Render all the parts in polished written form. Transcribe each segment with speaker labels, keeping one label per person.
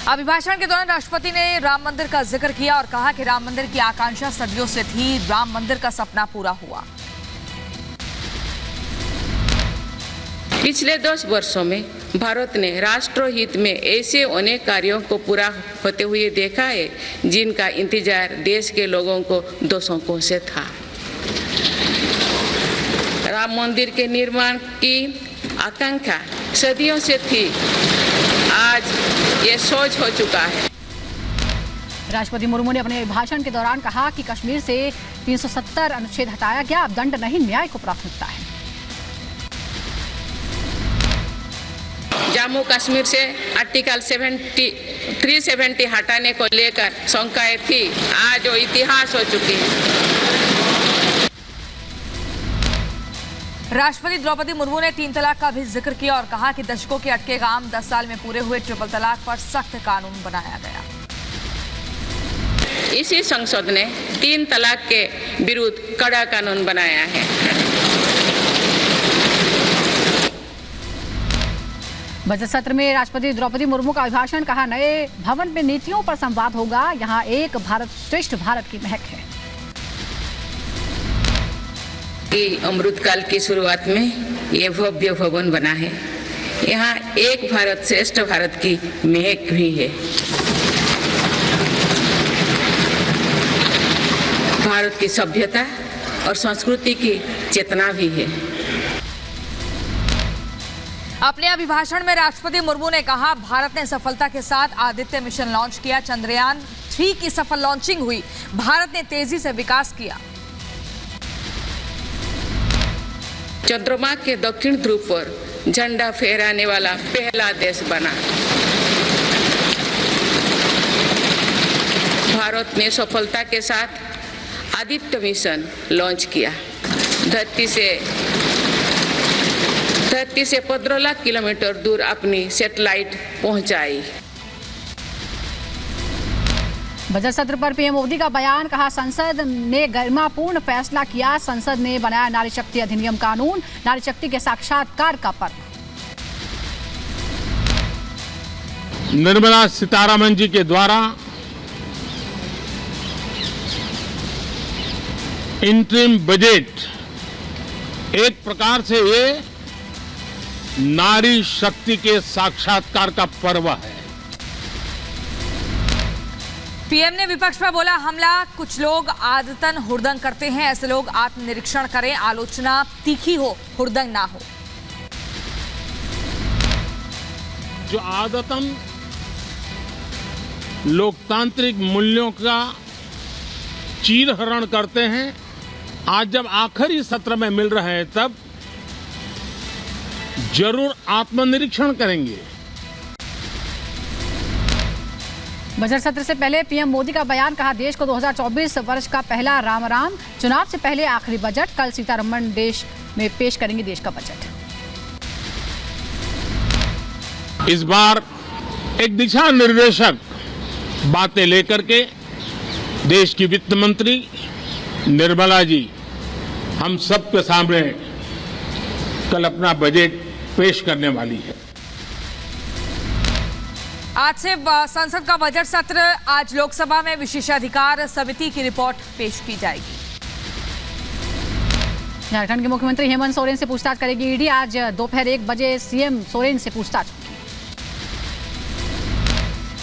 Speaker 1: अभिभाषण के दौरान राष्ट्रपति ने राम मंदिर का जिक्र किया और कहा कि राम मंदिर की आकांक्षा सदियों से थी, राम मंदिर का सपना पूरा हुआ।
Speaker 2: पिछले 10 वर्षों में भारत ने राष्ट्र हित में ऐसे अनेक कार्यों को पूरा होते हुए देखा है जिनका इंतजार देश के लोगों को दशकों से था। राम मंदिर के निर्माण की आकांक्षा सदियों से थी, आज ये सोच हो चुका है।
Speaker 3: राष्ट्रपति मुर्मू ने अपने भाषण के दौरान कहा कि कश्मीर से 370 अनुच्छेद हटाया गया, अब दंड नहीं न्याय को प्राथमिकता है।
Speaker 2: जम्मू कश्मीर से आर्टिकल 370 हटाने को लेकर शंकाएं थी, आज वो इतिहास हो चुकी है।
Speaker 1: राष्ट्रपति द्रौपदी मुर्मू ने 3 तलाक का भी जिक्र किया और कहा कि दशकों के अटके काम 10 साल में पूरे हुए, ट्रिपल तलाक पर सख्त कानून बनाया गया।
Speaker 2: इसी संसद ने 3 तलाक के विरुद्ध कड़ा कानून बनाया है।
Speaker 3: बजट सत्र में राष्ट्रपति द्रौपदी मुर्मू का अभिभाषण, कहा नए भवन में नीतियों पर संवाद होगा, यहाँ एक भारत श्रेष्ठ भारत की महक है।
Speaker 2: अमृतकाल की शुरुआत में ये भव्य भवन बना है, यहाँ एक भारत श्रेष्ठ भारत की महक भी है। भारत की सभ्यता और संस्कृति की चेतना भी है।
Speaker 1: अपने अभिभाषण में राष्ट्रपति मुर्मू ने कहा, भारत ने सफलता के साथ आदित्य मिशन लॉन्च किया, चंद्रयान 3 की सफल लॉन्चिंग हुई, भारत ने तेजी से विकास किया।
Speaker 2: चंद्रमा के दक्षिण ध्रुव पर झंडा फहराने वाला पहला देश बना। भारत ने सफलता के साथ आदित्य मिशन लॉन्च किया, धरती से 15 लाख किलोमीटर दूर अपनी सैटेलाइट पहुंचाई।
Speaker 3: बजट सत्र पर पीएम मोदी का बयान, कहा संसद ने गरिमापूर्ण फैसला किया, संसद ने बनाया नारी शक्ति अधिनियम कानून, नारी शक्ति के साक्षात्कार का पर्व।
Speaker 4: निर्मला सीतारमण जी के द्वारा इंटरिम बजट एक प्रकार से ये नारी शक्ति के साक्षात्कार का पर्व है।
Speaker 1: पीएम ने विपक्ष पर बोला हमला, कुछ लोग आदतन हुड़दंग करते हैं, ऐसे लोग आत्मनिरीक्षण करें, आलोचना तीखी हो, हुड़दंग ना हो।
Speaker 4: जो आदतन लोकतांत्रिक मूल्यों का चीरहरण करते हैं, आज जब आखिरी सत्र में मिल रहे हैं तब जरूर आत्मनिरीक्षण करेंगे।
Speaker 3: बजट सत्र से पहले पीएम मोदी का बयान, कहा देश को 2024 वर्ष का पहला राम, चुनाव से पहले आखिरी बजट, कल सीतारमण देश में पेश करेंगे देश का बजट।
Speaker 4: इस बार एक दिशा निर्देशक बातें लेकर के देश की वित्त मंत्री निर्मला जी हम सबके सामने कल अपना बजट पेश करने वाली है।
Speaker 1: आज से संसद का बजट सत्र, आज लोकसभा में विशेषाधिकार समिति की रिपोर्ट पेश की जाएगी।
Speaker 3: झारखंड के मुख्यमंत्री हेमंत सोरेन से पूछताछ करेगी ईडी, आज दोपहर 1 बजे सीएम सोरेन से पूछताछ होगी।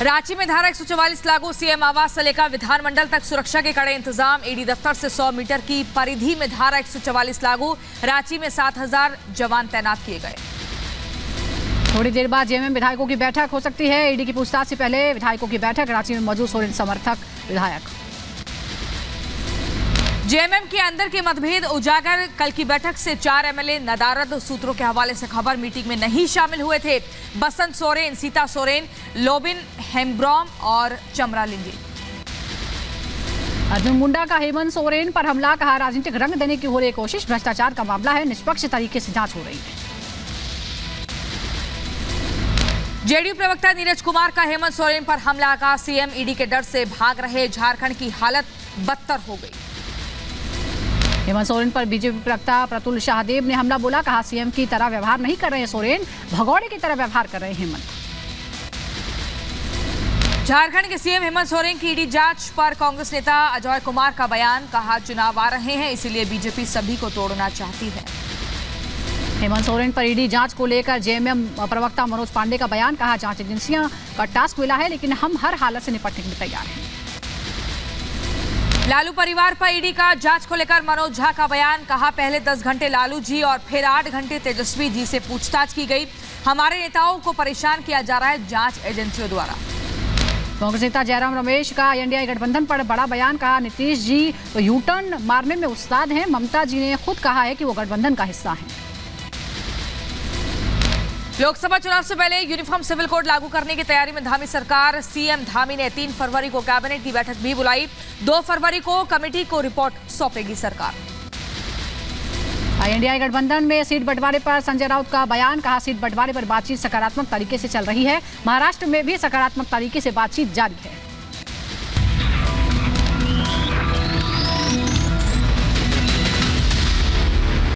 Speaker 1: रांची में धारा 144 लागू, सीएम आवास से लेकर विधानमंडल तक सुरक्षा के कड़े इंतजाम, ईडी दफ्तर से 100 मीटर की परिधि में धारा 144 लागू, रांची में 7000 जवान तैनात किए गए।
Speaker 3: थोड़ी देर बाद जेएमएम विधायकों की बैठक हो सकती है, ईडी की पूछताछ से पहले विधायकों की बैठक, रांची में मौजूद सोरेन समर्थक विधायक।
Speaker 1: जेएमएम के अंदर के मतभेद उजागर, कल की बैठक से 4 एमएलए नदारद, सूत्रों के हवाले से खबर, मीटिंग में नहीं शामिल हुए थे बसंत सोरेन, सीता सोरेन, लोबिन हेम्ब्रॉम और चमरा लिंगी।
Speaker 3: अर्जुन मुंडा का हेमंत सोरेन पर हमला, कहा राजनीतिक रंग देने की हो रही कोशिश, भ्रष्टाचार का मामला है, निष्पक्ष तरीके से जांच हो रही है।
Speaker 1: जेडीयू प्रवक्ता नीरज कुमार का हेमंत सोरेन पर हमला, का सीएम ईडी के डर से भाग रहे, झारखंड की हालत बदतर हो गई।
Speaker 3: हेमंत सोरेन पर बीजेपी प्रवक्ता प्रतुल शाहदेव ने हमला बोला, कहा सीएम की तरह व्यवहार नहीं कर रहे हैं सोरेन, भगौड़े की तरह व्यवहार कर रहे हैं हेमंत।
Speaker 1: झारखंड के सीएम हेमंत सोरेन की ईडी जांच पर कांग्रेस नेता अजय कुमार का बयान, कहा चुनाव आ रहे हैं इसीलिए बीजेपी सभी को तोड़ना चाहती है।
Speaker 3: हेमंत सोरेन पर ईडी जांच को लेकर जेएमएम प्रवक्ता मनोज पांडे का बयान, कहा जांच एजेंसियां का टास्क मिला है लेकिन हम हर हालत से निपटने के लिए तैयार हैं।
Speaker 1: लालू परिवार पर ईडी का जांच को लेकर मनोज झा का बयान, कहा पहले 10 घंटे लालू जी और फिर 8 घंटे तेजस्वी जी से पूछताछ की गई। हमारे नेताओं को परेशान किया जा रहा है जांच एजेंसियों द्वारा।
Speaker 3: कांग्रेस नेता जयराम रमेश का एनडीए गठबंधन पर बड़ा बयान, कहा नीतीश जी तो यू टर्न मारने में उस्ताद हैं। ममता जी ने खुद कहा है कि वो गठबंधन का हिस्सा हैं।
Speaker 1: लोकसभा चुनाव से पहले यूनिफॉर्म सिविल कोड लागू करने की तैयारी में धामी सरकार। सीएम धामी ने 3 फरवरी को कैबिनेट की बैठक भी बुलाई। 2 फरवरी को कमेटी को रिपोर्ट सौंपेगी सरकार।
Speaker 3: एनडीए गठबंधन में सीट बंटवारे पर संजय राउत का बयान, कहा सीट बंटवारे पर बातचीत सकारात्मक तरीके से चल रही है। महाराष्ट्र में भी सकारात्मक तरीके से बातचीत जारी है।